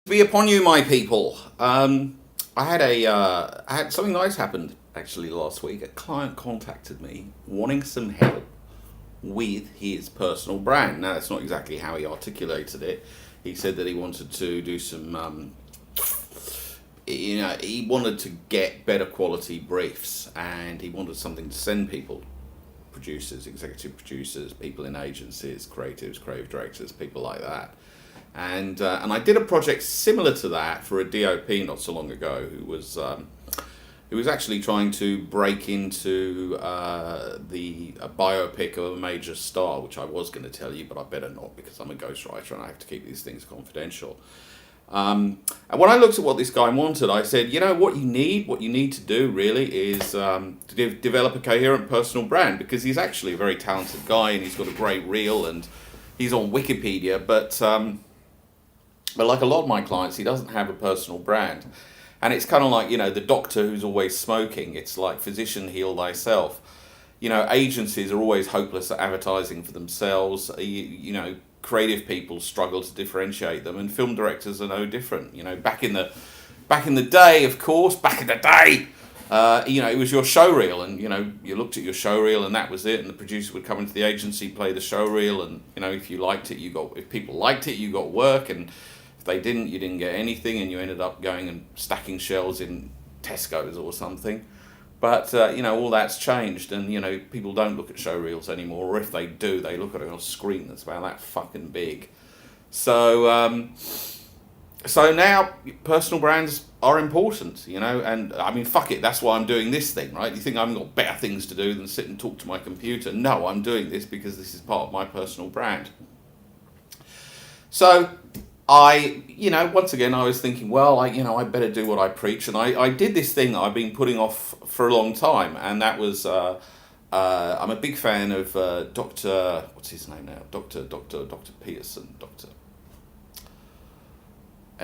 Be upon you, my people. I had something nice happened actually last week. A client contacted me wanting some help with his personal brand. Now, that's not exactly how he articulated it. He said that he wanted to do some, he wanted to get better quality briefs, and he wanted something to send people, producers, executive producers, people in agencies, creatives, creative directors, people like that. And I did a project similar to that for a DOP not so long ago who was actually trying to break into the a biopic of a major star, which I was going to tell you, but I better not because I'm a ghostwriter and I have to keep these things confidential. And when I looked at what this guy wanted, I said, you know, what you need to do really is to develop a coherent personal brand, because he's actually a very talented guy and he's got a great reel and he's on Wikipedia, but like a lot of my clients, he doesn't have a personal brand. And it's kind of like, you know, the doctor who's always smoking. It's like physician, heal thyself. You know, agencies are always hopeless at advertising for themselves. You know, creative people struggle to differentiate them, and film directors are no different. You know, back in the day, of course, you know, it was your show reel, and you know, you looked at your show reel, and that was it. And the producer would come into the agency, play the show reel, and you know, if people liked it, you got work, and if they didn't, you didn't get anything, and you ended up going and stacking shelves in Tesco's or something. But you know, all that's changed, and you know, people don't look at show reels anymore, or if they do, they look at it on a screen that's about that fucking big. So so now personal brands are important, you know, and I mean, fuck it, that's why I'm doing this thing, right? You think I've got better things to do than sit and talk to my computer? No, I'm doing this because this is part of my personal brand. So you know, once again, I was thinking, well, I better do what I preach, and I did this thing that I've been putting off for a long time, and that was, I'm a big fan of Dr. What's his name now? Dr. Peterson,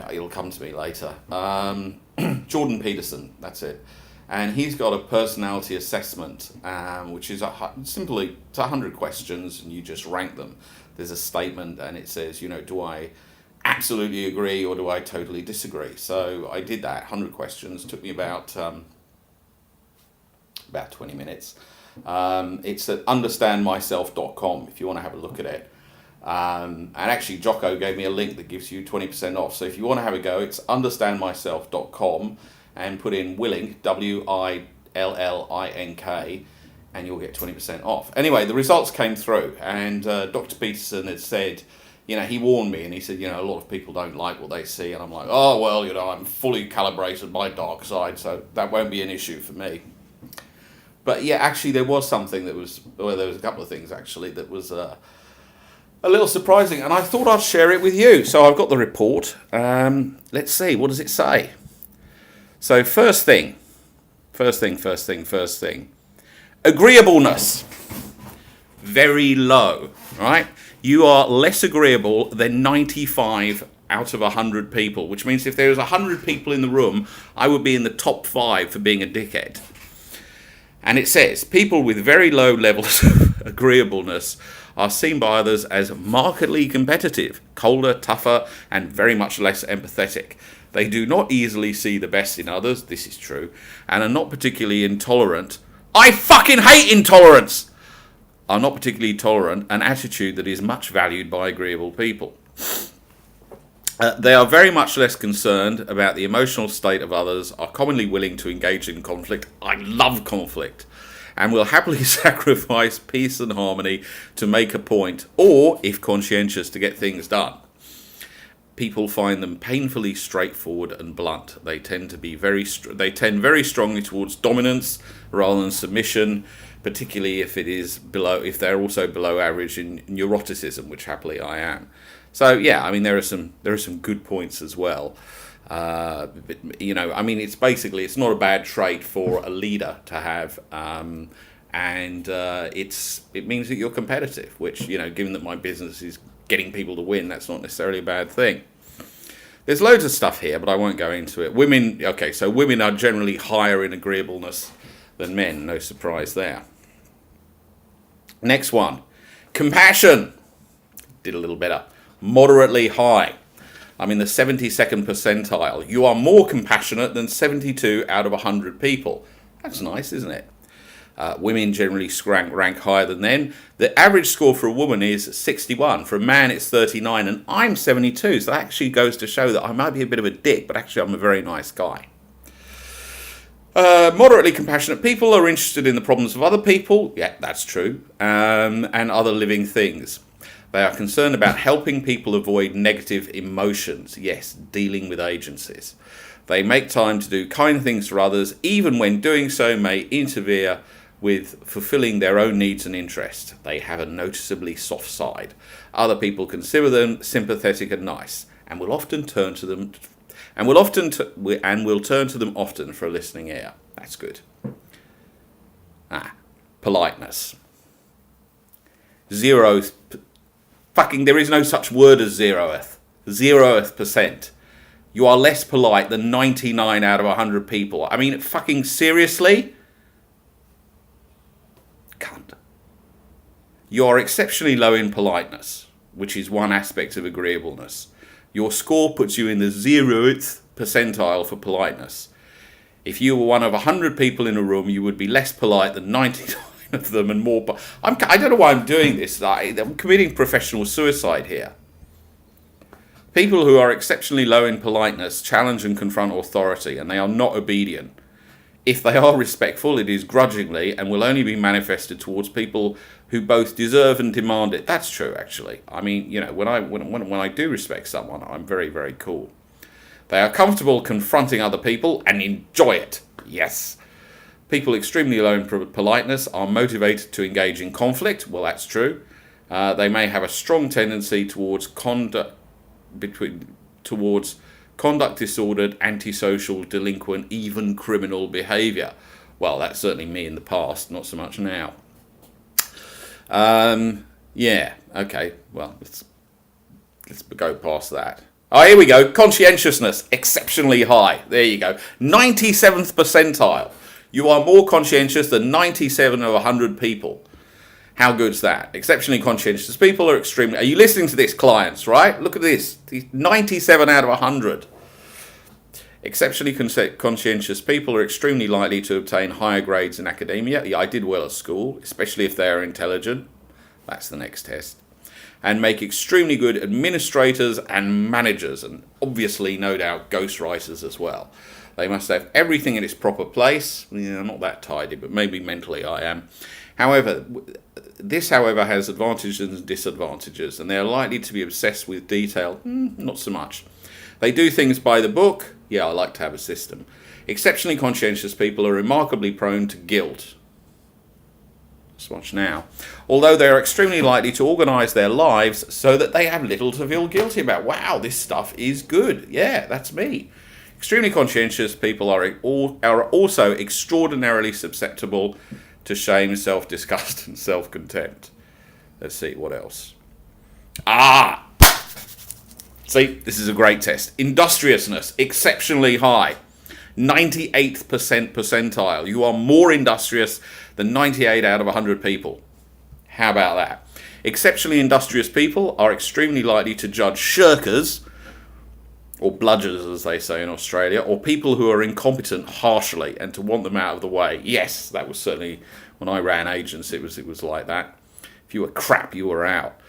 it'll come to me later. Jordan Peterson, that's it. And he's got a personality assessment, which is simply, it's 100 questions, and you just rank them. There's a statement, and it says, you know, do I absolutely agree or do I totally disagree? So I did that, 100 questions. Took me about 20 minutes. It's at understandmyself.com if you want to have a look at it. And actually, Jocko gave me a link that gives you 20% off. So if you want to have a go, it's understandmyself.com and put in Willink, WILLINK, and you'll get 20% off. Anyway, the results came through, and Dr. Peterson had said, you know, he warned me, and he said, you know, a lot of people don't like what they see, and I'm like, oh, well, you know, I'm fully calibrated my dark side, so that won't be an issue for me. But yeah, actually, there was something there was a couple of things, actually, that was a little surprising, and I thought I'd share it with you. So I've got the report. Let's see, what does it say? So first thing. Agreeableness. Very low, right? You are less agreeable than 95 out of 100 people, which means if there was 100 people in the room, I would be in the top 5 for being a dickhead. And it says, people with very low levels of agreeableness are seen by others as markedly competitive, colder, tougher, and very much less empathetic. They do not easily see the best in others, this is true, and are not particularly intolerant. I fucking hate intolerance! Are not particularly tolerant, an attitude that is much valued by agreeable people. They are very much less concerned about the emotional state of others, are commonly willing to engage in conflict. I love conflict. And will happily sacrifice peace and harmony to make a point, or, if conscientious, to get things done. People find them painfully straightforward and blunt. They tend very strongly towards dominance rather than submission, particularly if they're also below average in neuroticism, which happily I am. So yeah, I mean there are some good points as well. But, you know, I mean it's not a bad trait for a leader to have, and it means that you're competitive, which, you know, given that my business is getting people to win, that's not necessarily a bad thing. There's loads of stuff here, but I won't go into it. Women are generally higher in agreeableness than men, no surprise there. Next one, compassion. Did a little better. Moderately high. I'm in the 72nd percentile. You are more compassionate than 72 out of 100 people. That's nice, isn't it? Women generally rank higher than men. The average score for a woman is 61. For a man, it's 39, and I'm 72. So that actually goes to show that I might be a bit of a dick, but actually I'm a very nice guy. Moderately compassionate people are interested in the problems of other people. Yeah, that's true. And other living things. They are concerned about helping people avoid negative emotions. Yes, dealing with agencies. They make time to do kind things for others, even when doing so may interfere with fulfilling their own needs and interests. They have a noticeably soft side. Other people consider them sympathetic and nice, and will turn to them often for a listening ear. That's good. Politeness. There is no such word as zeroth percent. You are less polite than 99 out of 100 people. I mean, fucking seriously? Cunt. You are exceptionally low in politeness, which is one aspect of agreeableness. Your score puts you in the 0th percentile for politeness. If you were one of 100 people in a room, you would be less polite than 99 of them and more. I don't know why I'm doing this. I'm committing professional suicide here. People who are exceptionally low in politeness challenge and confront authority, and they are not obedient. If they are respectful, it is grudgingly and will only be manifested towards people who both deserve and demand it. That's true, actually. I mean, when I do respect someone, I'm very, very cool. They are comfortable confronting other people and enjoy it. Yes. People extremely low in politeness are motivated to engage in conflict. Well, that's true. They may have a strong tendency towards conduct disordered, antisocial, delinquent, even criminal behaviour. Well, that's certainly me in the past, not so much now. Yeah, okay, well, let's go past that. Oh, here we go. Conscientiousness, exceptionally high. There you go. 97th percentile. You are more conscientious than 97 of 100 people. How good's that? Exceptionally conscientious people are extremely... Are you listening to this, clients, right? Look at this. 97 out of 100. Exceptionally conscientious people are extremely likely to obtain higher grades in academia. Yeah, I did well at school, especially if they are intelligent. That's the next test. And make extremely good administrators and managers, and obviously, no doubt, ghostwriters as well. They must have everything in its proper place. Yeah, I'm not that tidy, but maybe mentally I am. However, this has advantages and disadvantages, and they are likely to be obsessed with detail. Not so much. They do things by the book. Yeah, I like to have a system. Exceptionally conscientious people are remarkably prone to guilt. Let's watch now. Although they are extremely likely to organise their lives so that they have little to feel guilty about. Wow, this stuff is good. Yeah, that's me. Extremely conscientious people are also extraordinarily susceptible to shame, self-disgust, and self-contempt. Let's see, what else? See, this is a great test. Industriousness, exceptionally high. 98th percentile. You are more industrious than 98 out of 100 people. How about that? Exceptionally industrious people are extremely likely to judge shirkers, or bludgers as they say in Australia, or people who are incompetent harshly and to want them out of the way. Yes, that was certainly, when I ran agents, it was like that. If you were crap, you were out.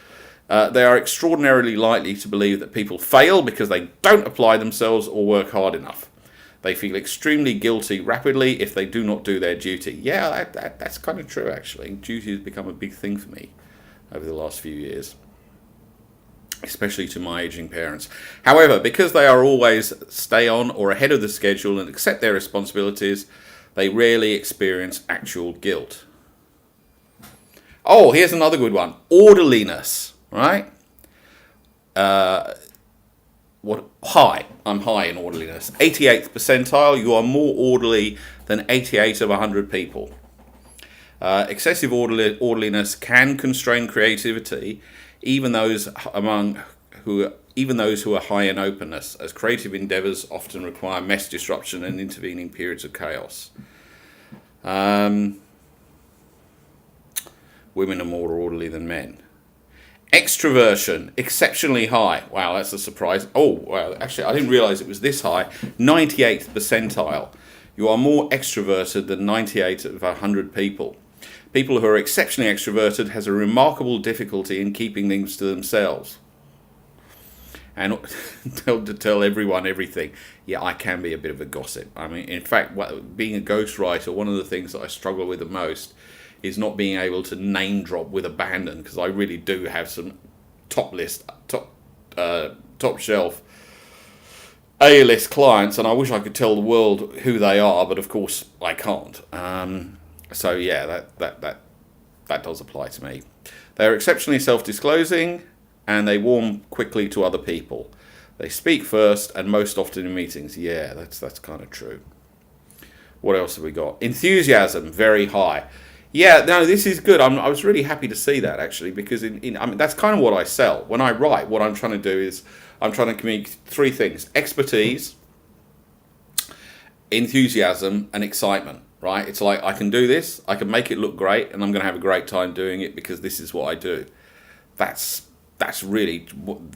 They are extraordinarily likely to believe that people fail because they don't apply themselves or work hard enough. They feel extremely guilty rapidly if they do not do their duty. Yeah, that's kind of true, actually. Duty has become a big thing for me over the last few years, especially to my aging parents. However, because they are always stay on or ahead of the schedule and accept their responsibilities, they rarely experience actual guilt. Oh, here's another good one. Orderliness, right? I'm high in orderliness. 88th percentile, you are more orderly than 88 of 100 people. Excessive orderliness can constrain creativity, even those who are high in openness, as creative endeavours often require mass disruption and intervening periods of chaos. Women are more orderly than men. Extroversion, exceptionally high. Wow, that's a surprise. Oh, well, actually, I didn't realise it was this high. 98th percentile. You are more extroverted than 98 of 100 people. People who are exceptionally extroverted has a remarkable difficulty in keeping things to themselves. And to tell everyone everything. Yeah, I can be a bit of a gossip. I mean, in fact, being a ghostwriter, one of the things that I struggle with the most is not being able to name drop with abandon, because I really do have some top shelf A-list clients, and I wish I could tell the world who they are, but of course I can't. So yeah, that does apply to me. They're exceptionally self-disclosing, and they warm quickly to other people. They speak first and most often in meetings. Yeah, that's kind of true. What else have we got? Enthusiasm, very high. Yeah, no, this is good. I was really happy to see that, actually, because I mean, that's kind of what I sell. When I write, what I'm trying to do is I'm trying to communicate three things: expertise, enthusiasm, and excitement. Right? It's like, I can do this, I can make it look great, and I'm going to have a great time doing it because this is what I do. That's really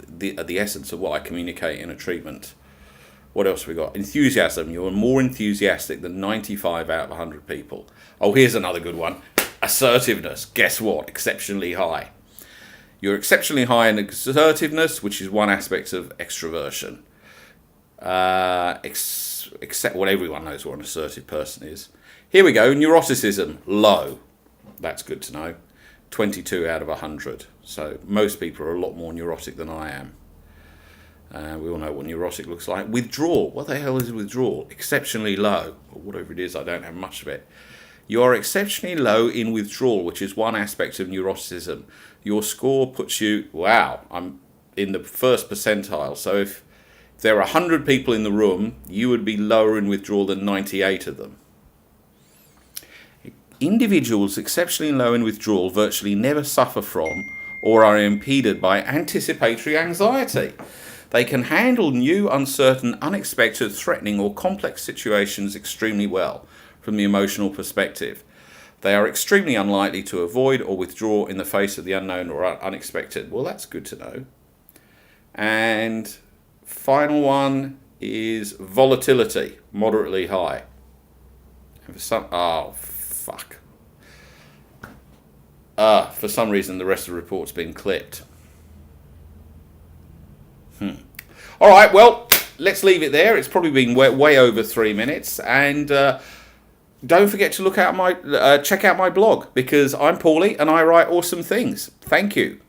the essence of what I communicate in a treatment. What else have we got? Enthusiasm. You're more enthusiastic than 95 out of 100 people. Oh, here's another good one. Assertiveness. Guess what? Exceptionally high. You're exceptionally high in assertiveness, which is one aspect of extroversion. Except what everyone knows what an assertive person is. Here we go. Neuroticism. Low. That's good to know. 22 out of 100. So most people are a lot more neurotic than I am. We all know what neurotic looks like. Withdrawal. What the hell is withdrawal? Exceptionally low. Or whatever it is, I don't have much of it. You are exceptionally low in withdrawal, which is one aspect of neuroticism. Your score puts you, wow, I'm in the first percentile. So if there are 100 people in the room, you would be lower in withdrawal than 98 of them. Individuals exceptionally low in withdrawal virtually never suffer from or are impeded by anticipatory anxiety. They can handle new, uncertain, unexpected, threatening or complex situations extremely well from the emotional perspective. They are extremely unlikely to avoid or withdraw in the face of the unknown or unexpected. Well, that's good to know. And final one is volatility, moderately high. And for some, for some reason, the rest of the report's been clipped. All right, well, let's leave it there. It's probably been way over 3 minutes. And don't forget to check out my blog, because I'm Paulie and I write awesome things. Thank you.